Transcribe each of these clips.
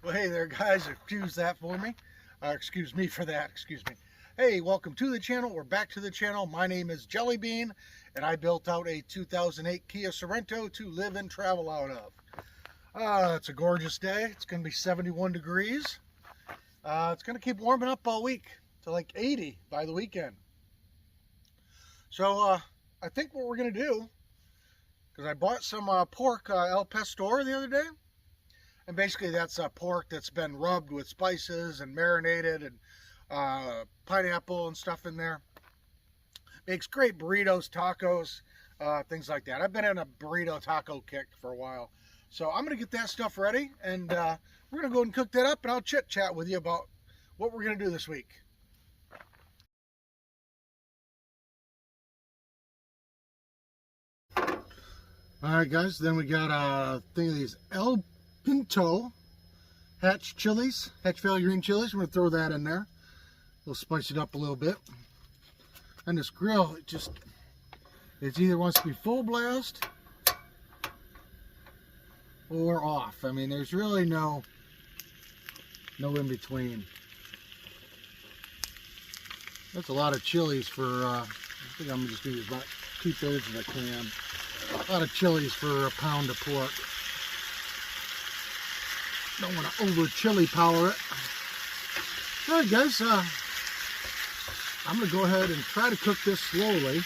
Well, hey there, guys. Excuse that for me. Excuse me for that. Excuse me. Hey, welcome to the channel. We're back to the channel. My name is Jellybean, and I built out a 2008 Kia Sorento to live and travel out of. It's a gorgeous day. It's going to be 71 degrees. It's going to keep warming up all week to like 80 by the weekend. So I think what we're going to do, because I bought some pork El Pastor the other day. And basically that's pork that's been rubbed with spices and marinated and pineapple and stuff in there. Makes great burritos, tacos, things like that. I've been in a burrito taco kick for a while. So I'm going to get that stuff ready, and we're going to go and cook that up, and I'll chit-chat with you about what we're going to do this week. All right, guys, then we got a thing of these El Pinto hatch chilies, hatch value green chilies. We're going to throw that in there. We'll spice it up a little bit. And this grill, it either wants to be full blast or off. I mean, there's really no in between. That's a lot of chilies for, I think I'm just going to use about 2/3 of a can. A lot of chilies for a pound of pork. Don't want to over chili power it. All right, guys, I'm going to go ahead and try to cook this slowly.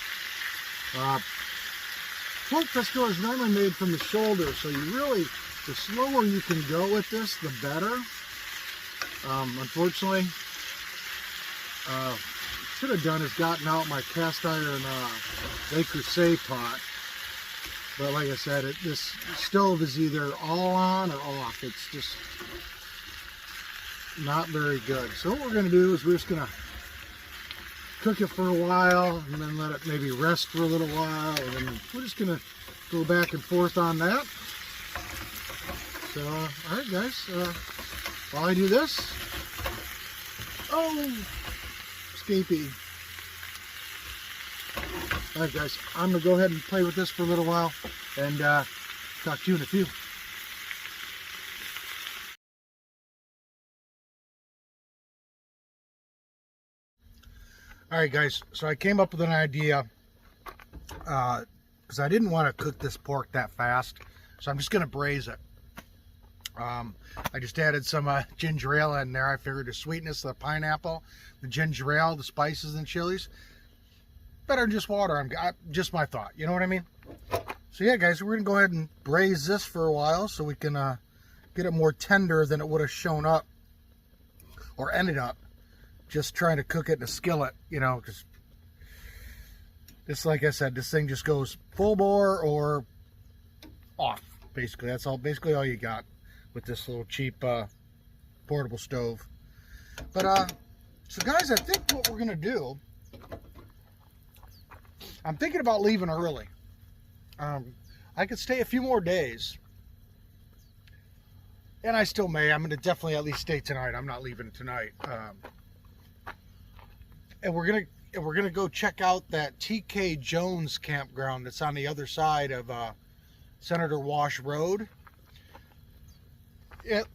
Pork pastor is normally made from the shoulder, so the slower you can go with this, the better. Unfortunately, what I should have done is gotten out my cast iron Le Creuset pot. But like I said, this stove is either all on or off. It's just not very good. So what we're going to do is we're just going to cook it for a while and then let it maybe rest for a little while. And then we're just going to go back and forth on that. So, all right, guys. While I do this, escapee. All right, guys, I'm going to go ahead and play with this for a little while and talk to you in a few. All right, guys, so I came up with an idea because I didn't want to cook this pork that fast, so I'm just going to braise it. I just added some ginger ale in there. I figured the sweetness, the pineapple, the ginger ale, the spices and chilies, better than just water. Just my thought, you know what I mean? So yeah, guys, we're gonna go ahead and braise this for a while so we can get it more tender than it would have shown up or ended up just trying to cook it in a skillet, you know, because this, like I said, this thing just goes full bore or off. Basically, that's basically all you got with this little cheap portable stove. But so guys, I think what we're gonna do, I'm thinking about leaving early. I could stay a few more days, and I still may. I'm going to definitely at least stay tonight. I'm not leaving tonight. And we're gonna go check out that TK Jones campground that's on the other side of Senator Wash Road. It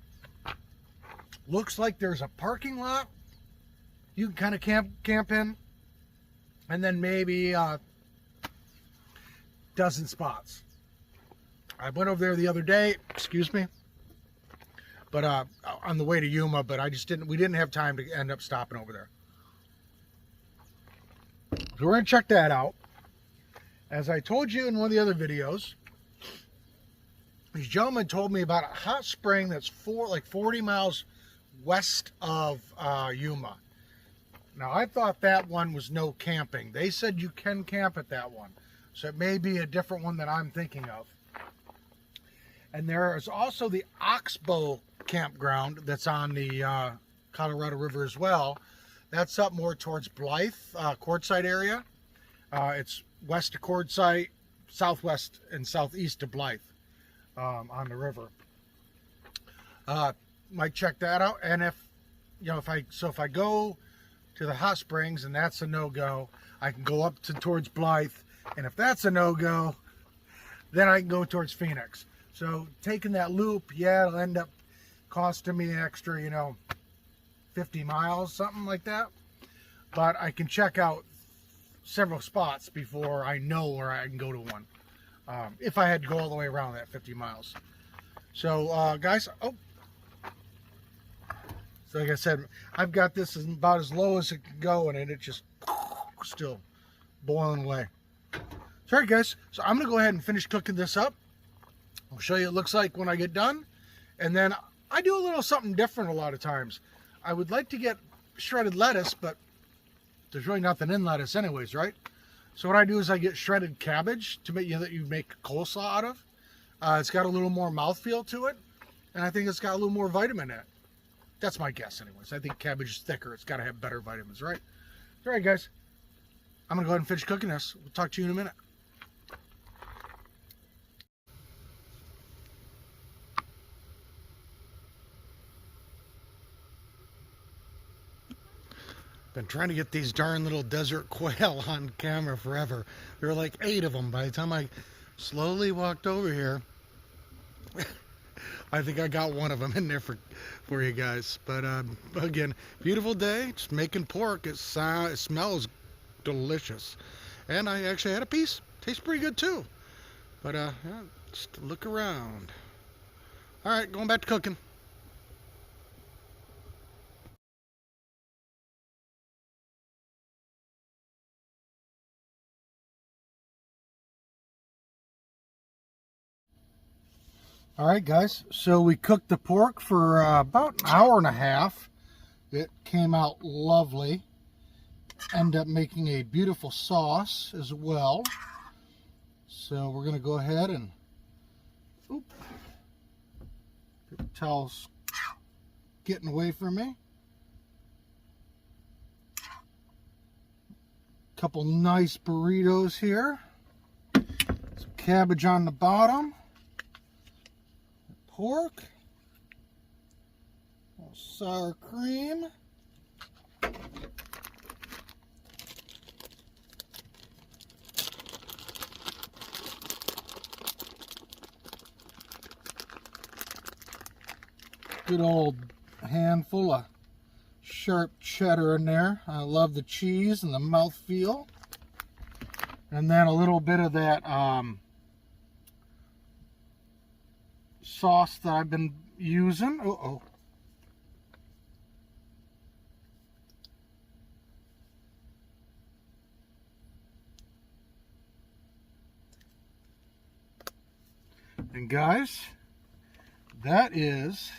looks like there's a parking lot you can kind of camp in, and then maybe dozen spots. I went over there the other day, excuse me, but on the way to Yuma, but we didn't have time to end up stopping over there. So we're gonna check that out. As I told you in one of the other videos, these gentlemen told me about a hot spring that's 40 miles west of Yuma. Now I thought that one was no camping. They said you can camp at that one. So it may be a different one that I'm thinking of. And there is also the Oxbow campground that's on the Colorado River as well. That's up more towards Blythe, quartzsite area. It's west of quartzsite, southwest and southeast of Blythe on the river. Might check that out. And if I go to the hot springs and that's a no-go, I can go up towards Blythe. And if that's a no-go, then I can go towards Phoenix. So taking that loop, yeah, it'll end up costing me an extra, 50 miles, something like that. But I can check out several spots before I know where I can go to one. If I had to go all the way around that 50 miles. So, guys, so like I said, I've got this about as low as it can go, and it just still boiling away. Sorry, guys. So I'm going to go ahead and finish cooking this up. I'll show you what it looks like when I get done. And then I do a little something different a lot of times. I would like to get shredded lettuce, but there's really nothing in lettuce anyways, right? So what I do is I get shredded cabbage to make that you make coleslaw out of. It's got a little more mouthfeel to it, and I think it's got a little more vitamin in it. That's my guess anyways. I think cabbage is thicker. It's got to have better vitamins, right? All right, guys. I'm going to go ahead and finish cooking this. We'll talk to you in a minute. Been trying to get these darn little desert quail on camera forever. There were like 8 of them by the time I slowly walked over here. I think I got one of them in there for you guys. But again, beautiful day, just making pork. It smells delicious. And I actually had a piece. Tastes pretty good too. But yeah, just look around. All right, going back to cooking. All right, guys, so we cooked the pork for about an hour and a half. It came out lovely. Ended up making a beautiful sauce as well. So we're going to go ahead and the towel's getting away from me. Couple nice burritos here. Some cabbage on the bottom. Pork, sour cream, good old handful of sharp cheddar in there. I love the cheese and the mouthfeel. And then a little bit of that sauce that I've been using. And guys, that is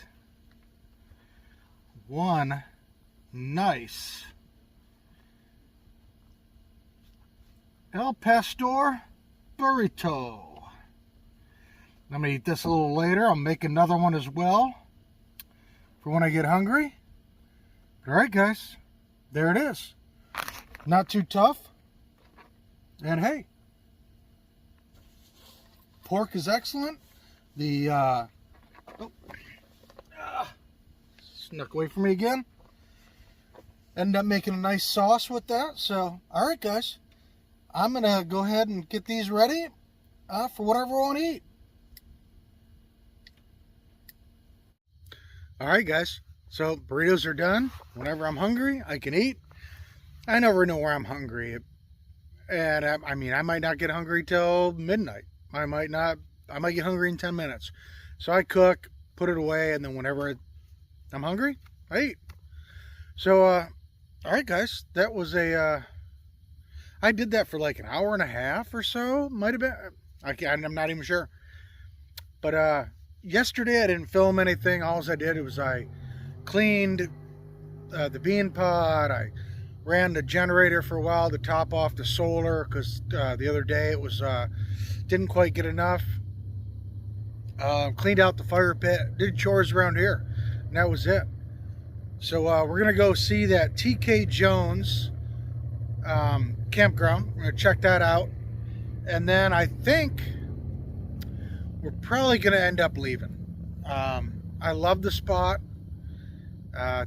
one nice El Pastor burrito. I'm going to eat this a little later. I'll make another one as well for when I get hungry. All right, guys. There it is. Not too tough. And hey, pork is excellent. The snuck away from me again. Ended up making a nice sauce with that. So, all right, guys. I'm going to go ahead and get these ready for whatever I want to eat. All right, guys, so burritos are done. Whenever I'm hungry, I can eat. I never know where I'm hungry. And I mean, I might not get hungry till midnight. I might get hungry in 10 minutes. So I cook, put it away, and then whenever I'm hungry, I eat. So, all right, guys, that was I did that for like an hour and a half or so. Might have been. I'm not even sure. But, yesterday I didn't film anything. All I did was I cleaned the bean pod. I ran the generator for a while to top off the solar because the other day it was didn't quite get enough. Cleaned out the fire pit. Did chores around here, and that was it. So we're gonna go see that TK Jones campground. We're gonna check that out, and then I think we're probably going to end up leaving. I love the spot.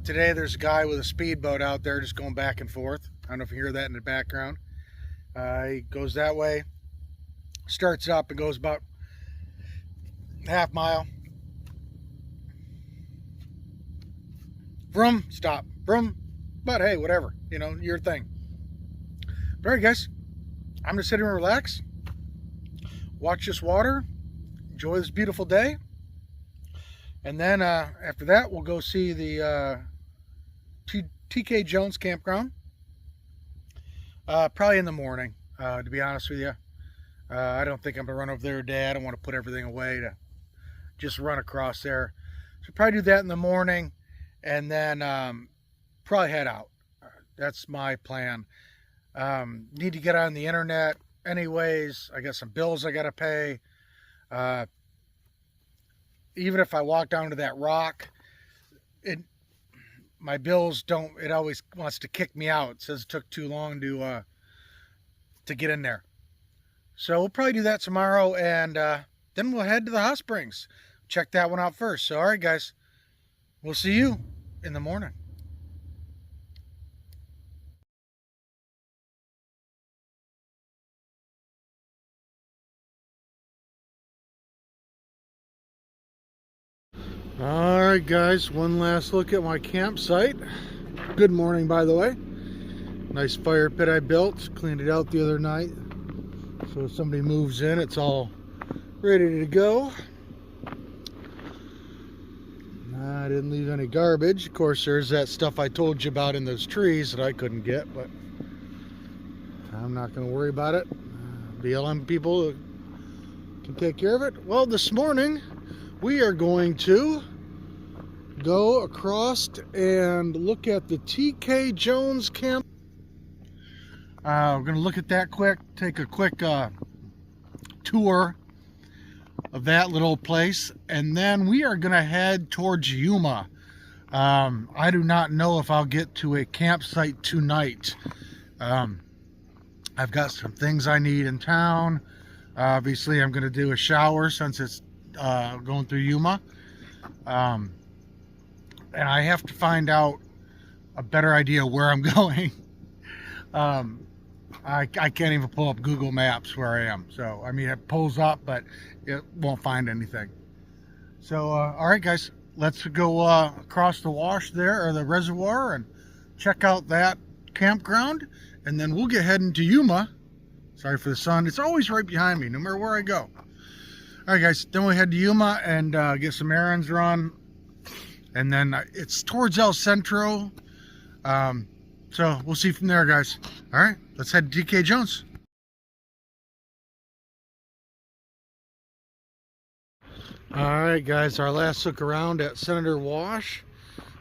Today there's a guy with a speedboat out there just going back and forth. I don't know if you hear that in the background. He goes that way, starts up and goes about half mile. vroom, stop, vroom. But hey, whatever, you know, your thing. But all right, guys, I'm gonna sit here and relax, watch this water, enjoy this beautiful day, and then after that, we'll go see the TK Jones campground. Probably in the morning, to be honest with you. I don't think I'm gonna run over there today. I don't want to put everything away to just run across there. So probably do that in the morning, and then probably head out. That's my plan. Need to get on the internet anyways. I got some bills I gotta pay. Even if I walk down to that rock, my bills don't, it always wants to kick me out. It says it took too long to get in there. So we'll probably do that tomorrow, and then we'll head to the hot springs. Check that one out first. So all right, guys, we'll see you in the morning. All right, guys, one last look at my campsite. Good morning, by the way. Nice fire pit I built, cleaned it out the other night, so if somebody moves in, it's all ready to go. I didn't leave any garbage. Of course, there's that stuff I told you about in those trees that I couldn't get, but I'm not going to worry about it. BLM people can take care of it. Well, this morning we are going to go across and look at the TK Jones camp. We're going to look at that quick, take a quick tour of that little place, and then we are going to head towards Yuma. I do not know if I'll get to a campsite tonight. I've got some things I need in town. Obviously, I'm going to do a shower since it's going through Yuma. And I have to find out a better idea where I'm going. I can't even pull up Google Maps where I am. So, I mean, it pulls up, but it won't find anything. So, all right, guys, let's go across the wash there, or the reservoir, and check out that campground. And then we'll get heading to Yuma. Sorry for the sun. It's always right behind me, no matter where I go. All right, guys, then we'll head to Yuma and get some errands run. And then it's towards El Centro. So we'll see from there, guys. All right, let's head to TK Jones. All right, guys, our last look around at Senator Wash.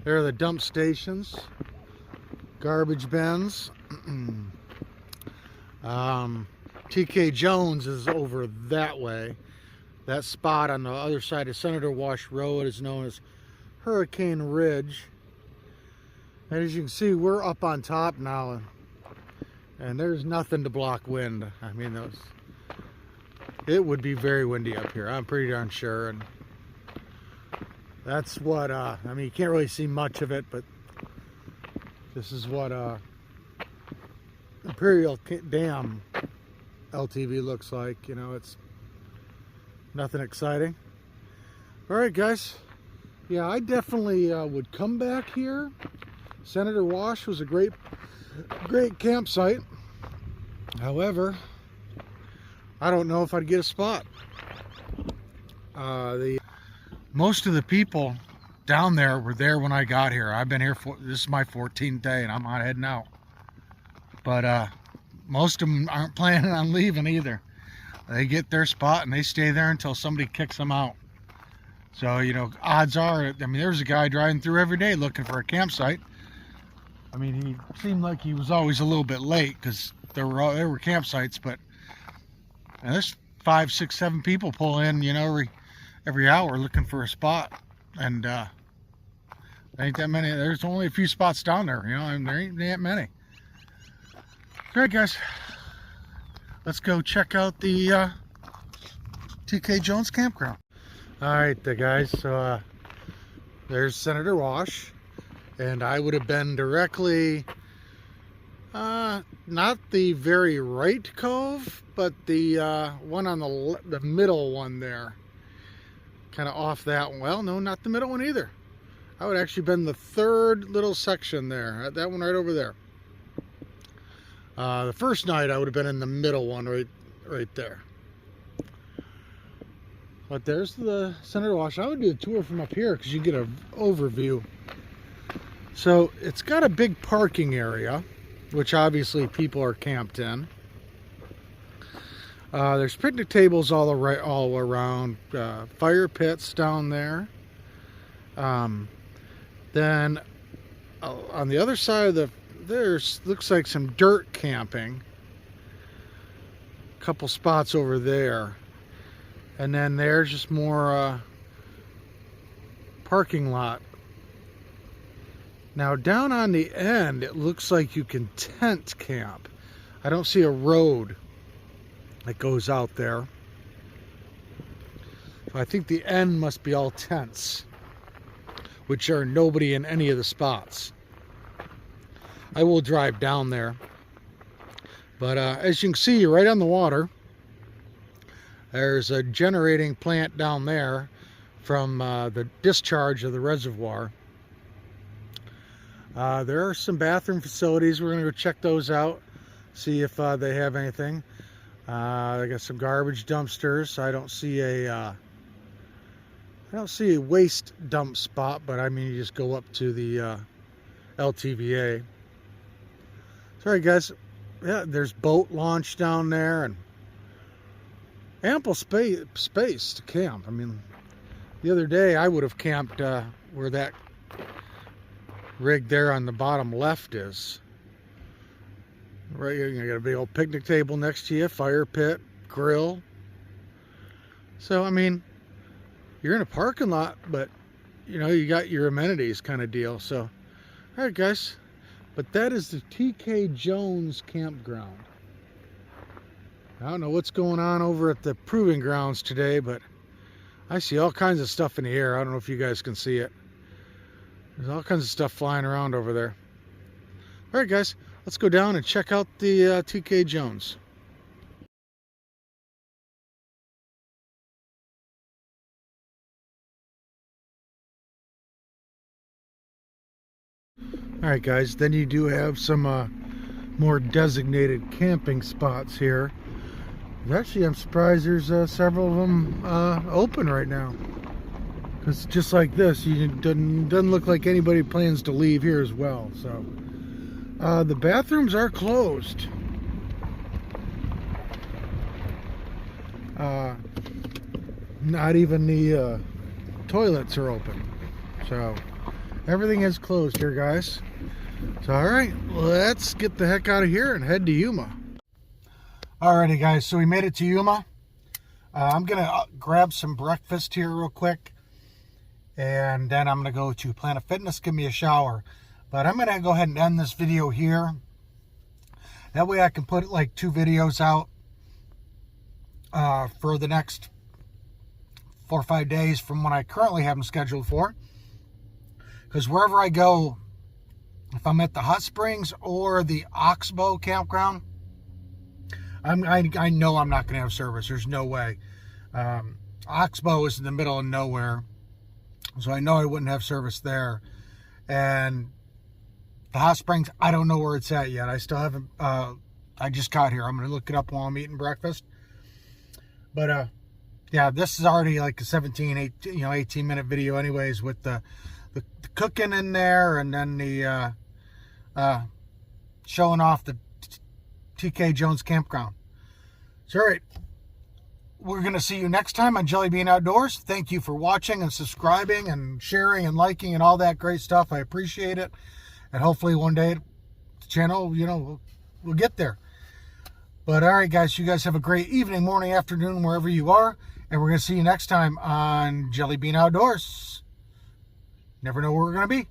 There are the dump stations, garbage bins. TK Jones is over that way. That spot on the other side of Senator Wash Road is known as Hurricane Ridge. And as you can see, we're up on top now, and there's nothing to block wind. I mean, it would be very windy up here, I'm pretty darn sure. And that's what, I mean, you can't really see much of it, but this is what Imperial Dam LTV looks like. You know, it's nothing exciting. All right, guys. Yeah, I definitely would come back here. Senator Wash was a great campsite. However, I don't know if I'd get a spot. Most of the people down there were there when I got here. I've been here this is my 14th day, and I'm not heading out. But most of them aren't planning on leaving either. They get their spot and they stay there until somebody kicks them out. So, you know, odds are, I mean, there's a guy driving through every day looking for a campsite. I mean, he seemed like he was always a little bit late because there were campsites, but there's 5, 6, 7 people pull in, you know, every hour looking for a spot. And ain't that many. There's only a few spots down there, you know, and there ain't that many. All right, guys, let's go check out the TK Jones campground. All right, guys, so there's Senator Wash, and I would have been directly, not the very right cove, but the one on the middle one there, kind of off that one. Well, no, not the middle one either. I would actually been the third little section there. That one right over there. The first night I would have been in the middle one right there. But there's the center wash. I would do a tour from up here because you get an overview. So it's got a big parking area, which obviously people are camped in. There's picnic tables all around, fire pits down there. Then on the other side of looks like some dirt camping. A couple spots over there. And then there's just more parking lot. Now down on the end, it looks like you can tent camp. I don't see a road that goes out there. So I think the end must be all tents, which are nobody in any of the spots. I will drive down there. But as you can see, right on the water, there's a generating plant down there from the discharge of the reservoir. There are some bathroom facilities. We're going to go check those out, see if they have anything. They got some garbage dumpsters. I don't see a waste dump spot, but I mean you just go up to the LTVA. Sorry guys, yeah, there's boat launch down there and ample space to camp. I mean, the other day I would have camped where that rig there on the bottom left is. Right here, you got a big old picnic table next to you, fire pit, grill. So, I mean, you're in a parking lot, but, you know, you got your amenities kind of deal. So, all right, guys. But that is the TK Jones campground. I don't know what's going on over at the proving grounds today, but I see all kinds of stuff in the air. I don't know if you guys can see it. There's all kinds of stuff flying around over there. All right, guys. Let's go down and check out the TK Jones. Alright guys, then you do have some more designated camping spots here. Actually, I'm surprised there's several of them open right now. Because just like this, doesn't look like anybody plans to leave here as well. So the bathrooms are closed. Not even the toilets are open. So everything is closed here, guys. So alright, let's get the heck out of here and head to Yuma. Alrighty guys, so we made it to Yuma. I'm gonna grab some breakfast here real quick, and then I'm gonna go to Planet Fitness, give me a shower. But I'm gonna go ahead and end this video here. That way I can put like 2 videos out for the next 4 or 5 days from when I currently have them scheduled for. Because wherever I go, if I'm at the Hot Springs or the Oxbow campground, I know I'm not going to have service. There's no way. Oxbow is in the middle of nowhere, so I know I wouldn't have service there. And the Hot Springs, I don't know where it's at yet. I still haven't. I just got here. I'm going to look it up while I'm eating breakfast. But yeah, this is already like a 18-minute video, anyways, with the cooking in there, and then the showing off the TK Jones campground. So, all right, we're going to see you next time on Jelly Bean Outdoors. Thank you for watching and subscribing and sharing and liking and all that great stuff. I appreciate it. And hopefully one day the channel, you know, we'll get there. But all right, guys, you guys have a great evening, morning, afternoon, wherever you are. And we're going to see you next time on Jelly Bean Outdoors. Never know where we're going to be.